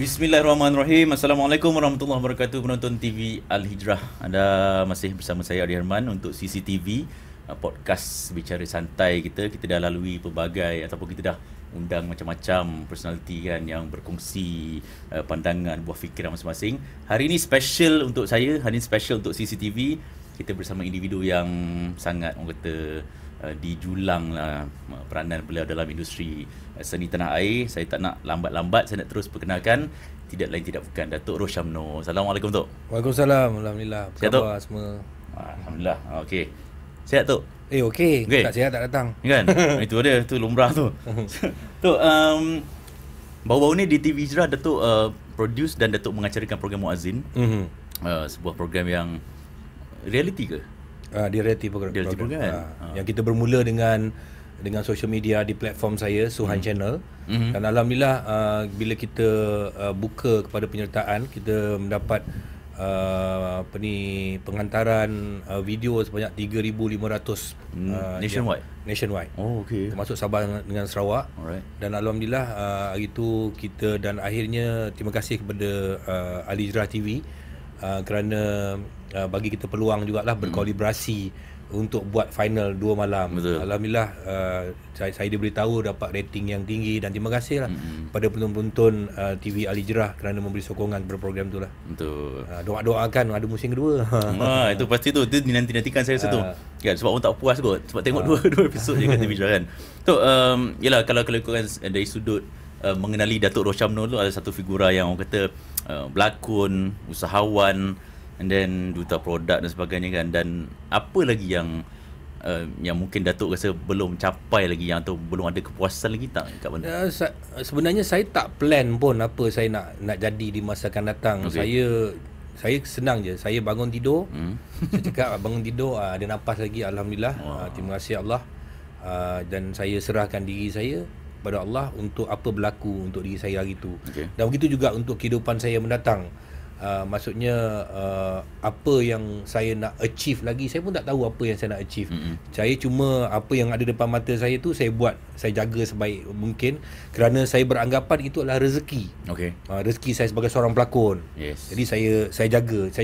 Bismillahirrahmanirrahim. Assalamualaikum warahmatullahi wabarakatuh, penonton TV Al-Hijrah. Anda masih bersama saya Adi Herman untuk CCTV, podcast bicara santai kita. Kita dah lalui pelbagai ataupun kita dah undang macam-macam personaliti kan yang berkongsi pandangan, buah fikiran masing-masing. Hari ini special untuk saya, hari ini special untuk CCTV. Kita bersama individu yang sangat orang kata dijulang lah peranan beliau dalam industri seni tanah air. Saya tak nak lambat-lambat, saya nak terus perkenalkan tidak lain tidak bukan Datuk Rosyamno. Assalamualaikum Tok. Waalaikumsalam. Alhamdulillah. Apa Sihat, khabar semua? Alhamdulillah. Okey. Sihat Tok? Okey. Okey. Tak sihat tak datang. Kan? Itu dia, tu lumrah tu. Tok, baru-baru ni di TV Hijrah Datuk produce dan Datuk mengacarakan program Muazzin. Sebuah program yang reality ke? Dia reality program. Program. Yang kita bermula dengan social media di platform saya, Suhan Channel. Dan alhamdulillah bila kita buka kepada penyertaan, kita mendapat penghantaran video sebanyak 3,500 nationwide. Oh, okey. Termasuk Sabah dengan Sarawak. Alright. Dan alhamdulillah hari itu kita, dan akhirnya terima kasih kepada Al-Hijrah TV kerana bagi kita peluang jugalah berkolaborasi untuk buat final 2 malam. Betul. Alhamdulillah saya diberitahu dapat rating yang tinggi, dan terima kasih lah pada penonton TV Al-Hijrah kerana memberi sokongan kepada program tu lah. Betul. Doakan ada musim kedua. Itu pasti tu. Itu dinanti-nantikan saya rasa tu. Kan, sebab orang tak puas kot. Sebab tengok dua episod je kat TV Hijrah kan. Tu, yelah, kalau ikutkan dari sudut mengenali Datuk Rosyamno tu, ada satu figura yang orang kata berlakon, usahawan, and then duta produk dan sebagainya kan. Dan apa lagi yang mungkin Datuk rasa belum capai lagi, yang atau belum ada kepuasan lagi tak kat mana? Sebenarnya saya tak plan pun apa saya nak jadi di masa akan datang. Okay. Saya senang je. Saya bangun tidur, saya cakap bangun tidur ada nafas lagi, alhamdulillah. Terima kasih Allah. Dan saya serahkan diri saya pada Allah untuk apa berlaku untuk diri saya hari itu. Okay. Dan begitu juga untuk kehidupan saya mendatang. Maksudnya apa yang saya nak achieve lagi, saya pun tak tahu apa yang saya nak achieve. Saya cuma apa yang ada depan mata saya tu saya buat, saya jaga sebaik mungkin kerana saya beranggapan itu adalah rezeki. Okey. Rezeki saya sebagai seorang pelakon. Yes. Jadi saya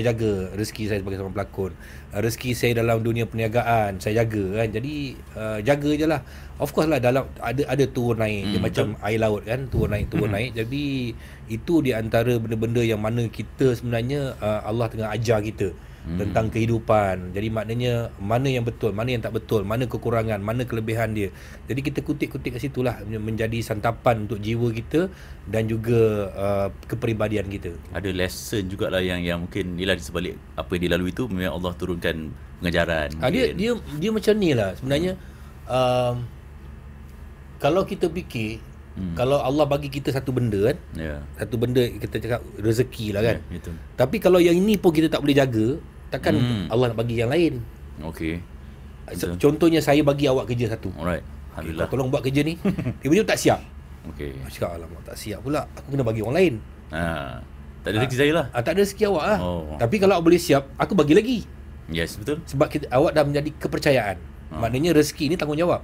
jaga rezeki saya sebagai seorang pelakon. Rezeki saya dalam dunia perniagaan saya jaga kan. Jadi jaga je lah. Of course lah, dalam ada turun naik. Dia macam air laut kan, turun naik. Jadi itu di antara benda-benda yang mana kita sebenarnya Allah tengah ajar kita tentang kehidupan. Jadi maknanya mana yang betul, mana yang tak betul, mana kekurangan, mana kelebihan dia. Jadi kita kutip-kutip kat situlah menjadi santapan untuk jiwa kita dan juga kepribadian kita. Ada Lesson jugalah yang mungkin ialah di sebalik apa yang dilalui tu memang Allah turunkan pengajaran. Dia macam ni lah sebenarnya. Kalau kita fikir, kalau Allah bagi kita satu benda kan, satu benda kita cakap rezeki lah kan. Betul. Tapi kalau yang ini pun kita tak boleh jaga, takkan Allah nak bagi yang lain. Okey. Contohnya saya bagi awak kerja satu. Alright. Alhamdulillah. Tolong buat kerja ni. Tiba-tiba tak siap. Okey. Aku cakap alamak, tak siap pula. Aku kena bagi orang lain. Tak ada rezeki saya lah. Tak ada rezeki awak lah. Tapi kalau awak boleh siap, aku bagi lagi. Yes, betul. Sebab awak dah menjadi kepercayaan. Maknanya rezeki ni tanggungjawab.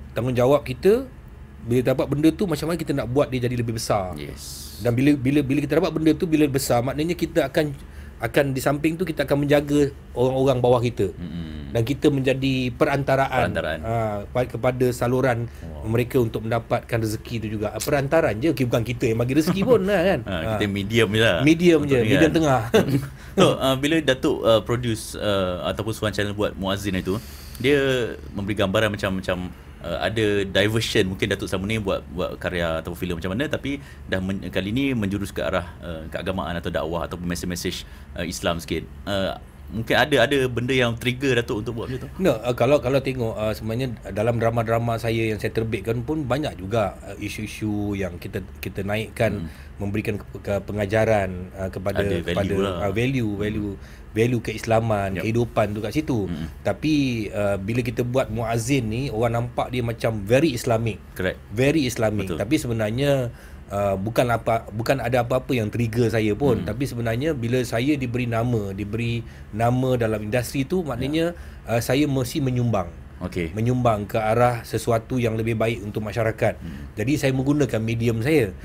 Tanggungjawab kita. Bila dapat benda tu, macam mana kita nak buat dia jadi lebih besar. Yes. Dan bila kita dapat benda tu, bila besar, maknanya kita akan di samping tu kita akan menjaga orang-orang bawah kita. Dan kita menjadi perantaraan. Kepada saluran mereka untuk mendapatkan rezeki tu juga. Perantaran je, bukan kita yang bagi rezeki pun lah kan. Kita medium je lah. Medium je, medium tengah. So, bila Datuk produce ataupun Suhan Channel buat Muazzin itu, dia memberi gambaran macam ada diversion. Mungkin Datuk selama ni buat karya atau filem macam mana, tapi dah kali ni menjurus ke arah keagamaan atau dakwah ataupun mesej Islam sikit. Mungkin ada benda yang trigger Datuk untuk buat macam tu? No, kalau tengok sebenarnya dalam drama-drama saya yang saya terbitkan pun banyak juga isu-isu yang kita naikkan, memberikan pengajaran kepada value keislaman, keidupan tu kat situ. Tapi bila kita buat Muazzin ni, orang nampak dia macam very Islamic. Correct. Very Islamic. Betul. Tapi sebenarnya bukan ada apa-apa yang trigger saya pun. Tapi sebenarnya bila saya diberi nama dalam industri tu, maknanya saya mesti menyumbang. Okey. menyumbang ke arah sesuatu yang lebih baik untuk masyarakat. Jadi saya menggunakan medium saya.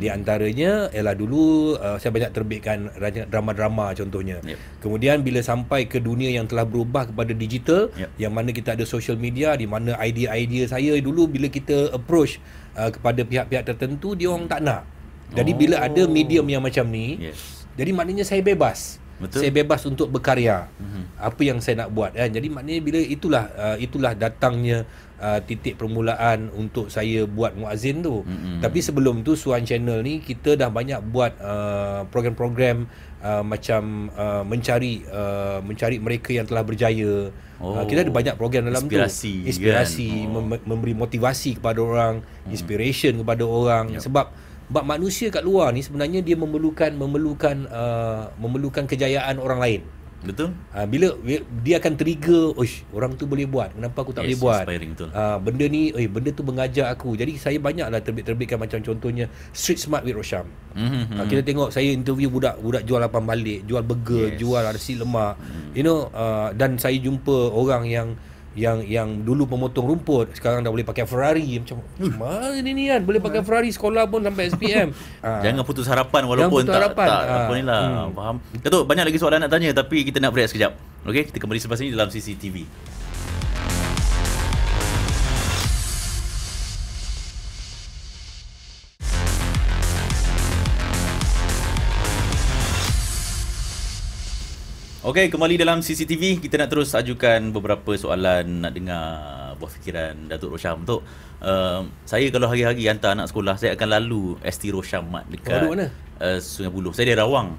Di antaranya ialah dulu saya banyak terbitkan drama-drama contohnya. Kemudian bila sampai ke dunia yang telah berubah kepada digital, yang mana kita ada social media, di mana idea-idea saya dulu bila kita approach kepada pihak-pihak tertentu, dia orang tak nak. Jadi bila ada medium yang macam ni, jadi maknanya saya bebas. Betul. Saya bebas untuk berkarya. Apa yang saya nak buat kan. Jadi maknanya bila itulah datangnya titik permulaan untuk saya buat Muazzin tu. Tapi sebelum tu Suan Channel ni kita dah banyak buat program-program macam mencari mereka yang telah berjaya. Kita ada banyak program dalam inspirasi kan? Memberi motivasi kepada orang, inspiration kepada orang. Sebab manusia kat luar ni sebenarnya dia memerlukan kejayaan orang lain. Betul. Bila dia akan trigger, orang tu boleh buat, kenapa aku tak boleh buat? Betul. Benda ni, benda tu mengajar aku. Jadi saya banyaklah terbitkan macam contohnya Street Smart with Rosham. Kita tengok saya interview budak jual lapan balik, jual burger, jual nasi lemak. Dan saya jumpa orang yang dulu pemotong rumput, sekarang dah boleh pakai Ferrari. Macam mana ni kan, boleh pakai Ferrari, sekolah pun sampai SPM. Jangan putus harapan walaupun tak apa ni lah. Faham. Datuk, banyak lagi soalan nak tanya tapi kita nak break sekejap. Okey, kita kembali selepas ini dalam CCTV. Okey, kembali dalam CCTV. Kita nak terus ajukan beberapa soalan, nak dengar buah fikiran Datuk Rosham. Untuk saya kalau hari-hari hantar anak sekolah, saya akan lalu ST Rosham Mat dekat mana? Sungai Buloh. Saya dari Rawang.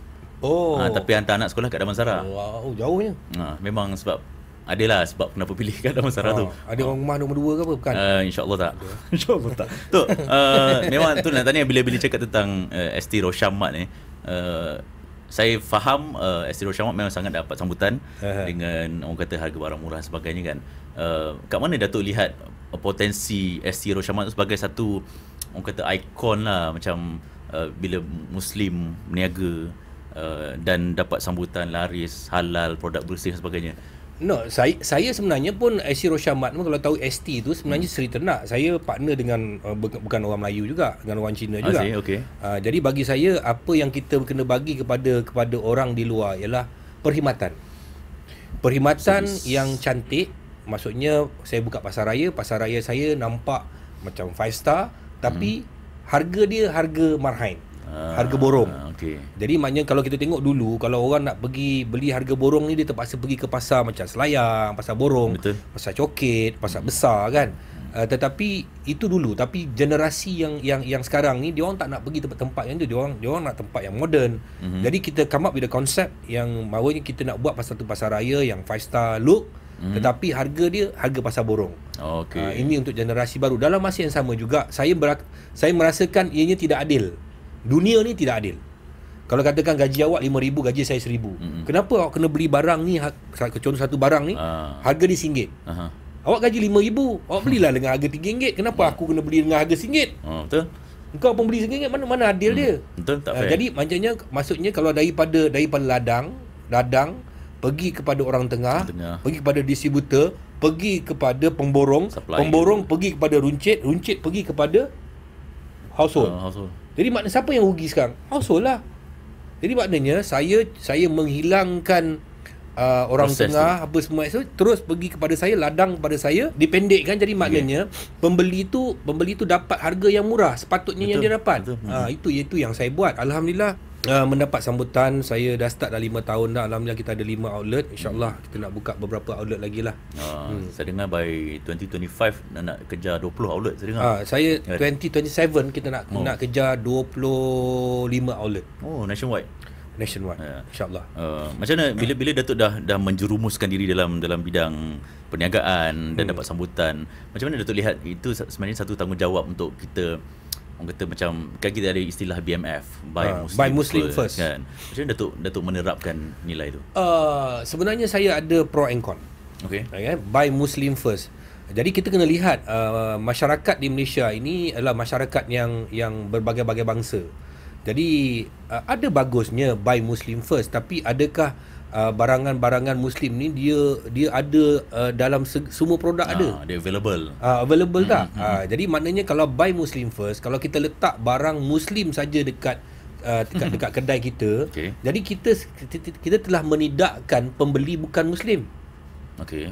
Tapi hantar anak sekolah kat Damansara. Wow, jauhnya. Memang sebab adalah sebab kenapa pilih kat Damansara tu. Ada orang rumah nombor 2 ke apa? Bukan? InsyaAllah tak. InsyaAllah tak. Tu, memang tu nak tanya bila cakap tentang ST Rosham Mat ni. Saya faham ST Rosham Mat memang sangat dapat sambutan dengan orang kata harga barang murah sebagainya kan. Kat mana Datuk lihat potensi ST Rosham Mat tu sebagai satu orang kata ikon lah, macam bila Muslim berniaga dan dapat sambutan laris, halal, produk bersih dan sebagainya. Saya sebenarnya pun ST Rosham Mat pun, kalau tahu ST tu sebenarnya Seri Ternak. Saya partner dengan bukan orang Melayu juga, dengan orang Cina juga. Jadi bagi saya apa yang kita kena bagi kepada orang di luar ialah perkhidmatan yang cantik. Maksudnya saya buka pasar raya saya nampak macam 5 star, tapi harga dia harga marhain, harga borong. Jadi maknanya kalau kita tengok dulu, kalau orang nak pergi beli harga borong ni, dia terpaksa pergi ke pasar macam Selayang, pasar borong, pasar Coket, pasar besar kan. Tetapi itu dulu. Tapi generasi yang sekarang ni, dia orang tak nak pergi tempat-tempat yang tu. Dia orang nak tempat yang moden. Jadi kita come up with a concept yang maksudnya kita nak buat satu pasar raya yang 5 star look, tetapi harga dia harga pasar borong. Ini untuk generasi baru. Dalam masa yang sama juga saya merasakan ianya tidak adil. Dunia ni tidak adil. Kalau katakan gaji awak 5,000, gaji saya 1,000. Kenapa awak kena beli barang ni, contoh satu barang ni harga dia RM1. Awak gaji 5,000, awak belilah dengan harga RM3. Kenapa aku kena beli dengan harga RM1? Betul. Engkau pun beli RM1, mana adil dia? Betul, tak fair. Jadi maksudnya kalau daripada ladang pergi kepada orang tengah, pergi kepada distributor, pergi kepada pemborong, pemborong pergi kepada runcit pergi kepada household. Jadi maknanya siapa yang rugi sekarang? Household lah. Jadi maknanya saya menghilangkan orang proses tengah tu, apa semua itu, terus pergi kepada saya, ladang kepada saya, dipendekkan. Jadi maknanya pembeli tu dapat harga yang murah sepatutnya yang dia dapat. Itu yang saya buat. Alhamdulillah mendapat sambutan. Saya dah start dah 5 tahun dah. Alhamdulillah kita ada 5 outlet. InsyaAllah kita nak buka beberapa outlet lagi lah. Saya dengar by 2025 nak kejar 20 outlet. Saya dengar. Saya 2027 kita nak kejar 25 outlet. Nationwide. InsyaAllah. Macam mana bila Datuk dah menjerumuskan diri dalam bidang perniagaan dan dapat sambutan, macam mana Datuk lihat itu sebenarnya satu tanggungjawab untuk kita, orang kata macam kan kita ada istilah BMF, Buy Muslim first kan. Macam mana Datuk menerapkan nilai itu? Sebenarnya saya ada pro and con. Buy Muslim first. Jadi kita kena lihat masyarakat di Malaysia ini adalah masyarakat yang berbagai-bagai bangsa. Jadi ada bagusnya buy Muslim first, tapi adakah barangan-barangan Muslim ni dia ada dalam semua produk ada. Dia available. Available tak? Jadi maknanya kalau buy Muslim first, kalau kita letak barang Muslim saja dekat dekat kedai kita, jadi kita telah menidakkan pembeli bukan Muslim. Okey.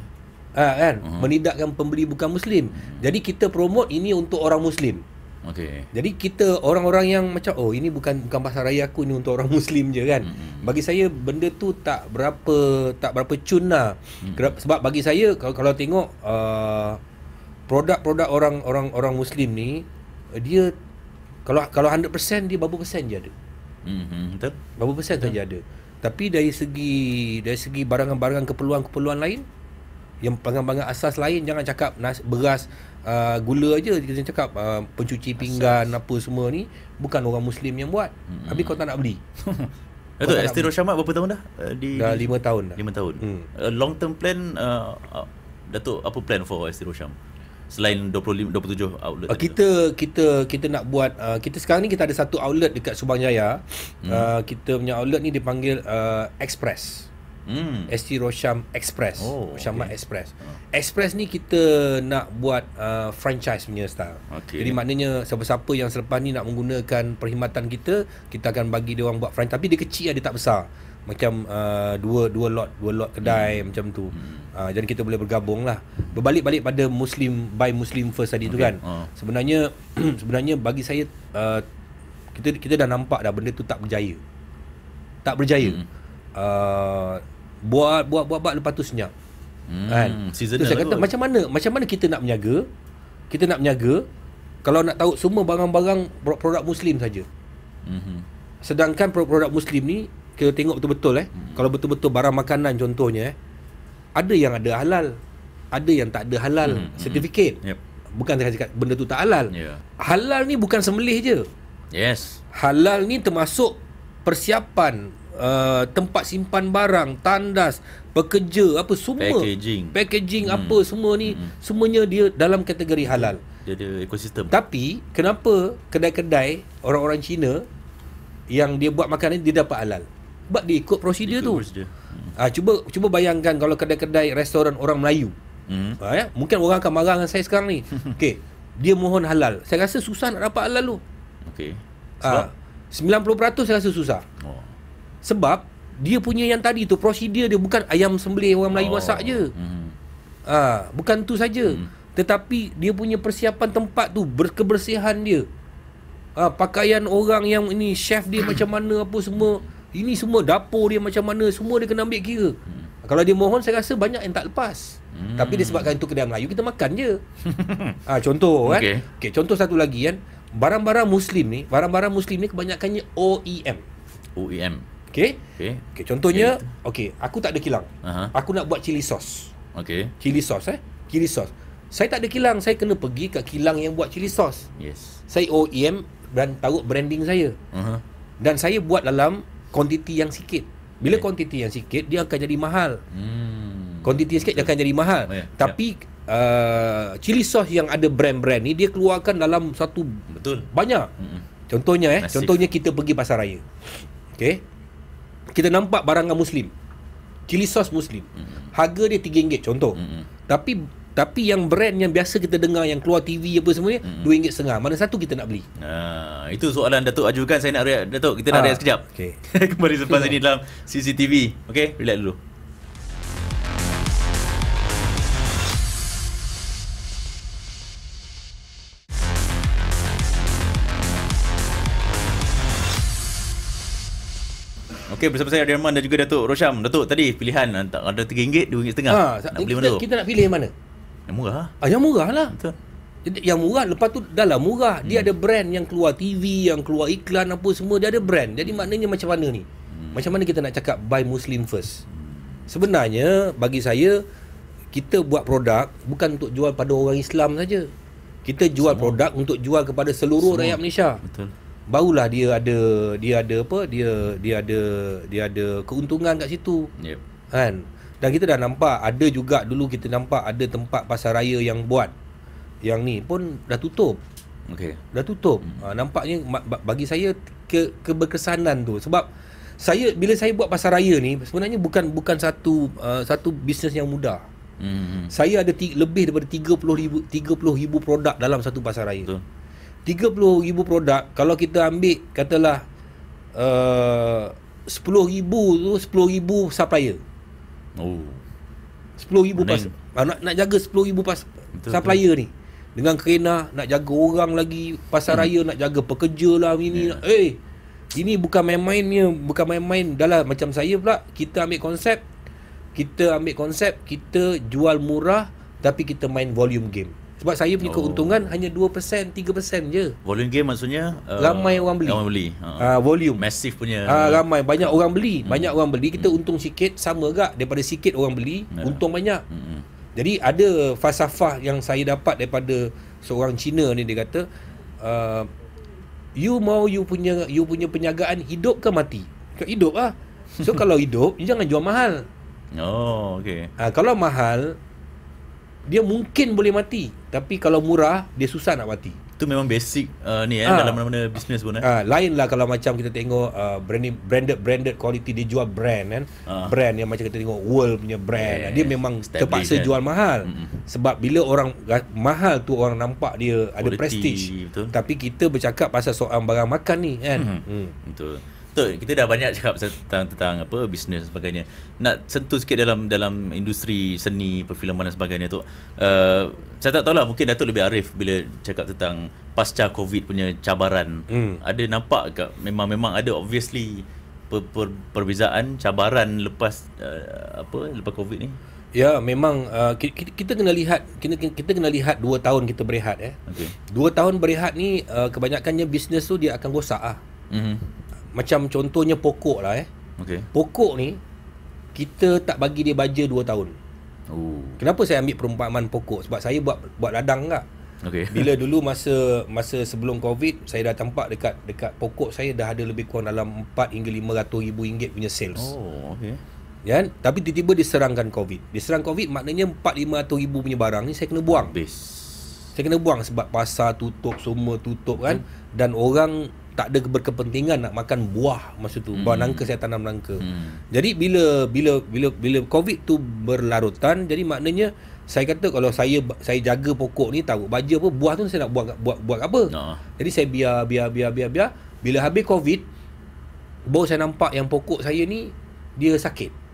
Kan? Menidakkan pembeli bukan Muslim. Jadi kita promote ini untuk orang Muslim. Okey. Jadi kita orang-orang yang macam ini bukan pasar raya aku, ni untuk orang Muslim je kan. Bagi saya benda tu tak berapa cun lah. Sebab bagi saya kalau tengok produk-produk orang Muslim ni, dia kalau 100% dia berapa persen je ada. Betul. Berapa persen saja ada. Tapi dari segi barangan-barangan keperluan lain, yang barangan-barangan asas lain, jangan cakap beras, gula aja, kita cakap pencuci pinggan apa semua ni bukan orang Muslim yang buat. Habis kau tak nak beli. Datuk, Esti Rosyamat berapa tahun dah? Dah 5 tahun dah. 5 tahun. Long term plan, Datuk, apa plan for Esti Rosyam? Selain 27 outlet. Kita nak buat, kita sekarang ni kita ada satu outlet dekat Subang Jaya. Kita punya outlet ni dipanggil Express. ST Rosyam Express. Rosyamat Express. Express ni kita nak buat franchise punya style. Jadi maknanya siapa-siapa yang selepas ni nak menggunakan perkhidmatan kita akan bagi dia orang buat franchise. Tapi dia kecil, dia tak besar. Macam dua lot kedai macam tu. Jadi kita boleh bergabung lah. Berbalik pada buy Muslim first tadi tu kan. Sebenarnya bagi saya kita dah nampak dah benda tu tak berjaya. Buat lepas tu senyap. Kan? Tu saya kata macam mana kita nak menjaga? Kita nak menjaga kalau nak tahu semua barang-barang produk Muslim saja. Sedangkan produk Muslim ni kita tengok betul-betul kalau betul-betul barang makanan contohnya ada yang ada halal, ada yang tak ada halal sertifikat. Bukan saya cakap benda tu tak halal. Halal ni bukan sembelih je. Yes. Halal ni termasuk persiapan, tempat simpan barang, tandas, pekerja, apa semua, packaging apa semua ni, semuanya dia dalam kategori halal. Dia ada ekosistem. Tapi kenapa kedai-kedai orang-orang Cina yang dia buat makanan dia dapat halal? Sebab dia ikut prosedur tu. Cuba bayangkan kalau kedai-kedai restoran orang Melayu. Mungkin orang akan marah dengan saya sekarang ni. Okey, dia mohon halal. Saya rasa susah nak dapat halal tu. Okey. 90% saya rasa susah. Sebab dia punya yang tadi tu prosedur dia bukan ayam sembelih orang Melayu masak je. Bukan tu saja. Tetapi dia punya persiapan tempat tu, kebersihan dia. Pakaian orang yang ini, chef dia macam mana, apa semua. Ini semua dapur dia macam mana, semua dia kena ambil kira. Kalau dia mohon, saya rasa banyak yang tak lepas. Tapi disebabkan itu kedai Melayu, kita makan je. Contoh kan. Okay, contoh satu lagi kan. Barang-barang Muslim ni kebanyakannya OEM. Okay, contohnya, aku tak ada kilang. Aku nak buat chili sauce. Chili sauce. Saya tak ada kilang, saya kena pergi kat kilang yang buat chili sauce. Saya OEM dan taruh branding saya. Dan saya buat dalam kuantiti yang sikit. Bila kuantiti yang sikit, dia akan jadi mahal. Kuantiti yang sikit dia akan jadi mahal. Tapi chili sauce yang ada brand-brand ni, dia keluarkan dalam satu banyak. Contohnya kita pergi pasar raya. Kita nampak barangan Muslim, chili sauce Muslim, harga dia RM3 contoh. Tapi yang brand yang biasa kita dengar yang keluar TV apa semua ni RM2.5. Mana satu kita nak beli? Itu soalan Datuk ajukan. Saya nak rehat, Datuk. Kita nak rehat sekejap. Kembali selepas ini dalam CCTV. Relax dulu. Bersama saya Adirman dan juga Datuk Rosyam. Datuk, tadi pilihan ada RM3, RM2.5. Nak beli mana tu? Kita nak pilih yang mana? Yang murah. Yang murah lah. Betul. Jadi yang murah, lepas tu dah lah murah. Dia ada brand yang keluar TV, yang keluar iklan apa semua, dia ada brand. Jadi maknanya macam mana ni? Macam mana kita nak cakap buy Muslim first? Sebenarnya bagi saya, kita buat produk bukan untuk jual pada orang Islam saja. Kita jual produk untuk jual kepada seluruh rakyat Malaysia. Betul. Barulah dia ada keuntungan kat situ. Kan? Dan kita dah nampak ada juga dulu kita nampak ada tempat pasar raya yang buat yang ni pun dah tutup. Dah tutup. Nampaknya bagi saya keberkesanan tu sebab bila saya buat pasar raya ni sebenarnya bukan satu bisnes yang mudah. Saya ada lebih daripada 30,000 produk dalam satu pasar raya. Betul. 30,000 produk. Kalau kita ambil katalah 10,000 tu 10,000 supplier. Oh. 10,000 nak jaga 10,000 supplier ni. Dengan kerana nak jaga orang lagi, pasar raya nak jaga pekerja lah ini. Ini bukan main-mainnya, bukan main-main. Dah lah macam saya pula, kita ambil konsep, kita jual murah tapi kita main volume game. Sebab saya punya keuntungan hanya 2%, 3% je. Volume game maksudnya ramai orang beli. Ramai beli. Volume. Massive punya. Ramai, banyak orang beli. Banyak orang beli, kita untung sikit, sama gak daripada sikit orang beli, untung banyak. Jadi ada falsafah yang saya dapat daripada seorang Cina ni, dia kata you punya perniagaan hidup ke mati? Hidup lah. So kalau hidup, you jangan jual mahal. Oh, okey. Kalau mahal, dia mungkin boleh mati, tapi kalau murah dia susah nak mati. Itu memang basic dalam mana-mana bisnes pun. Lain lah kalau macam kita tengok branded quality, dia jual brand kan. Brand yang macam kita tengok World punya brand, dia memang terpaksa jual mahal. Sebab bila orang mahal tu, orang nampak dia ada prestige. Betul. Tapi kita bercakap pasal soal barang makan ni kan. Betul. Kita dah banyak cakap tentang apa bisnes dan sebagainya. Nak sentuh sikit dalam industri seni, perfilman dan sebagainya tu. Saya tak tahulah, mungkin Datuk lebih arif bila cakap tentang pasca Covid punya cabaran. Ada nampak ke memang ada obviously perbezaan cabaran lepas lepas Covid ni? Ya, memang kita kena lihat, kita kena lihat 2 tahun kita berehat Okay. 2 tahun berehat ni kebanyakannya bisnes tu dia akan rosak ah. Macam contohnya pokok lah Okay. Pokok ni kita tak bagi dia baja 2 tahun. Kenapa saya ambil perumpamaan pokok? Sebab saya buat ladang tak. Okay. Bila dulu masa sebelum Covid, saya dah tampak dekat pokok saya dah ada lebih kurang dalam 4 hingga 500 ribu ringgit punya sales. Okay. Kan? Tapi tiba-tiba diserangkan Covid. Diserang Covid maknanya 4-500 ribu punya barang ni saya kena buang. Saya kena buang sebab pasar tutup, semua tutup kan. Dan orang tak ada berkepentingan nak makan buah masa tu. Buah nangka saya tanam nangka. Jadi bila Covid tu berlarutan, jadi maknanya saya kata kalau saya jaga pokok ni, taruh baja apa, buah tu saya nak buat apa. Jadi saya biar. Bila habis Covid, baru saya nampak yang pokok saya ni dia sakit.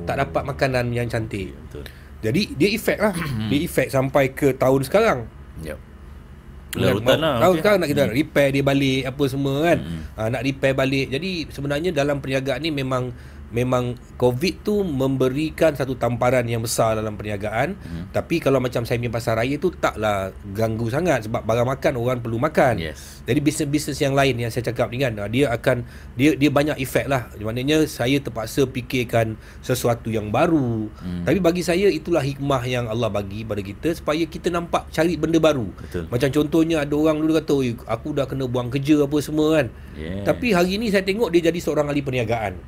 Tak dapat makanan yang cantik. Betul. Jadi dia efek lah. Dia efek sampai ke tahun sekarang. Larutan lah. Tahun sekarang nak kita repair dia balik apa semua kan. Nak repair balik. Jadi sebenarnya dalam perniagaan ni memang Covid tu memberikan satu tamparan yang besar dalam perniagaan. Tapi kalau macam saya punya pasar raya tu taklah ganggu sangat sebab barang makan orang perlu makan. Jadi bisnes-bisnes yang lain yang saya cakap ni kan, dia banyak efek lah. Maknanya saya terpaksa fikirkan sesuatu yang baru. Tapi bagi saya itulah hikmah yang Allah bagi pada kita supaya kita nampak cari benda baru. Betul. Macam contohnya ada orang dulu kata, aku dah kena buang kerja apa semua kan. Tapi hari ni saya tengok dia jadi seorang ahli perniagaan.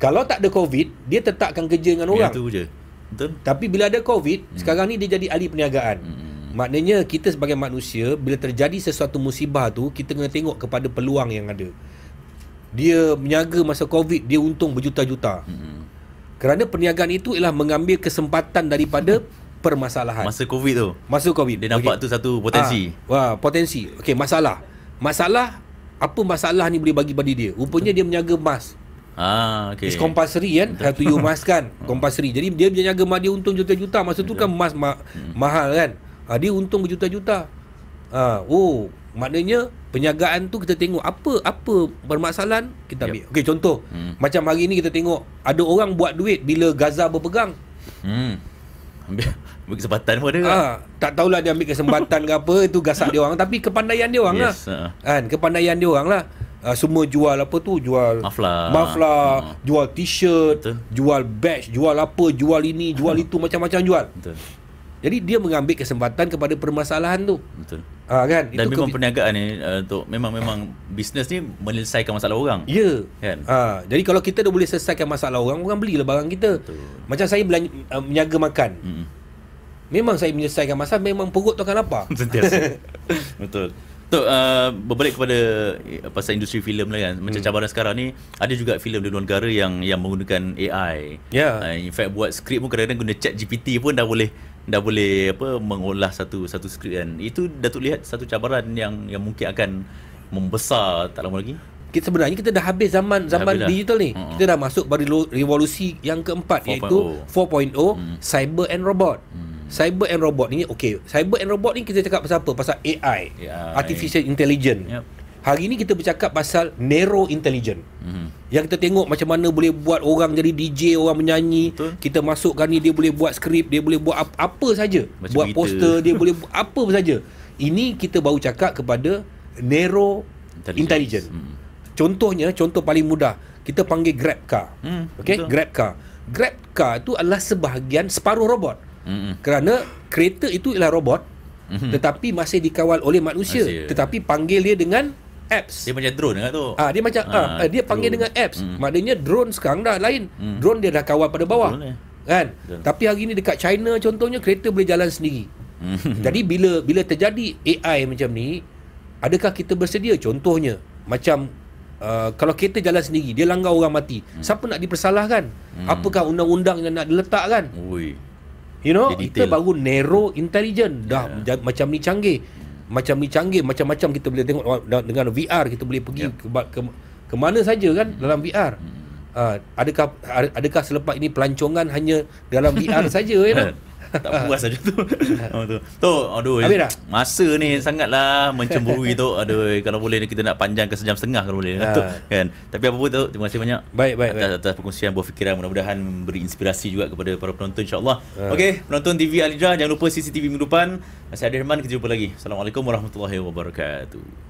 Kalau tak ada Covid, dia tetapkan kerja dengan orang. Itu je. Betul. Tapi bila ada Covid, sekarang ni dia jadi ahli perniagaan. Maknanya kita sebagai manusia, bila terjadi sesuatu musibah tu, kita kena tengok kepada peluang yang ada. Dia berniaga masa Covid, dia untung berjuta-juta. Kerana perniagaan itu ialah mengambil kesempatan daripada permasalahan. Masa Covid tu. Masa Covid. Dia nampak tu satu potensi. Potensi. Okey, masalah. Apa masalah ni boleh bagi pada dia? Rupanya dia berniaga emas. Okay. It's compulsory kan. Have to you emas kan. Compulsory. Jadi dia berniaga emas, dia untung juta-juta. Masa tu kan emas mahal kan. Dia untung berjuta-juta. Maknanya perniagaan tu kita tengok apa permasalahan kita ambil. Okey, contoh macam hari ni kita tengok ada orang buat duit bila Gaza berpegang. Ambil kesempatan pun ada. Tak tahulah dia ambil kesempatan ke apa, itu gasak dia orang, tapi kepandaian dia orang lah. Kan, kepandaian dia orang lah. Semua jual apa tu, jual maflar, jual t-shirt, jual badge, jual apa, jual ini, jual itu, macam-macam jual. Betul. Jadi dia mengambil kesempatan kepada permasalahan tu. Betul. Kan? Dan itu memang perniagaan ni untuk memang bisnes ni menyelesaikan masalah orang. Ya. Kan? Jadi kalau kita dah boleh selesaikan masalah orang belilah barang kita. Betul. Macam saya menjaga makan. Memang saya menyelesaikan masalah, memang perut tu akan lapar. Sentiasa. Betul. Tok, berbalik kepada pasal industri filem lah kan. Macam cabaran sekarang ni, ada juga filem di luar negara yang menggunakan AI. Ya. In fact buat skrip pun kadang-kadang guna chat GPT pun dah boleh apa mengolah satu skrip kan. Itu Datuk lihat satu cabaran yang mungkin akan membesar tak lama lagi. Sebenarnya kita dah habis zaman digital ni. Kita dah masuk pada revolusi yang keempat, 4.0. iaitu 4.0, cyber and robot. Cyber and robot ni, cyber and robot ni kita cakap pasal apa? Pasal AI. Artificial Intelligence. Yep. Hari ni kita bercakap pasal narrow intelligence. Yang kita tengok macam mana boleh buat orang jadi DJ, orang menyanyi. Betul. Kita masukkan ni, dia boleh buat skrip, dia boleh buat apa saja. Macam Buat berita. poster, dia boleh buat apa saja. Ini kita baru cakap kepada narrow intelligence. Contoh paling mudah, kita panggil Grab car. Betul. Grab car. Grab car tu adalah separuh robot. Kerana kereta itu ialah robot, tetapi masih dikawal oleh manusia. Tetapi panggil dia dengan apps. Dia macam drone kan tu. Dia macam dia panggil dengan apps. Maknanya drone sekarang dah lain. Drone dia dah kawal pada bawah. Betul, Kan? Betul. Tapi hari ni dekat China contohnya, kereta boleh jalan sendiri. Jadi bila terjadi AI macam ni, adakah kita bersedia? Contohnya macam kalau kereta jalan sendiri, dia langgar orang mati, siapa nak dipersalahkan? Apakah undang-undang yang nak diletakkan? Ui. You know, Dia kita detail. baru narrow intelligence. Dah macam ni canggih. Macam-macam kita boleh tengok dengan VR, kita boleh pergi ke mana saja kan dalam VR. Adakah selepas ini pelancongan hanya dalam VR saja Tak puas saja tu. Aduh, Habis dah? masa ni sangatlah mencemburui tu. Aduh, kalau boleh kita nak panjangkan sejam setengah kalau boleh tu kan. Tapi apa pun tu, terima kasih banyak. Baik. Atas perkongsian buah fikiran, mudah-mudahan memberi inspirasi juga kepada para penonton insya-Allah. Okey, penonton TV Al Hijrah, jangan lupa CCTV minggu depan. Saya Adir Rahman, kita jumpa lagi. Assalamualaikum warahmatullahi wabarakatuh.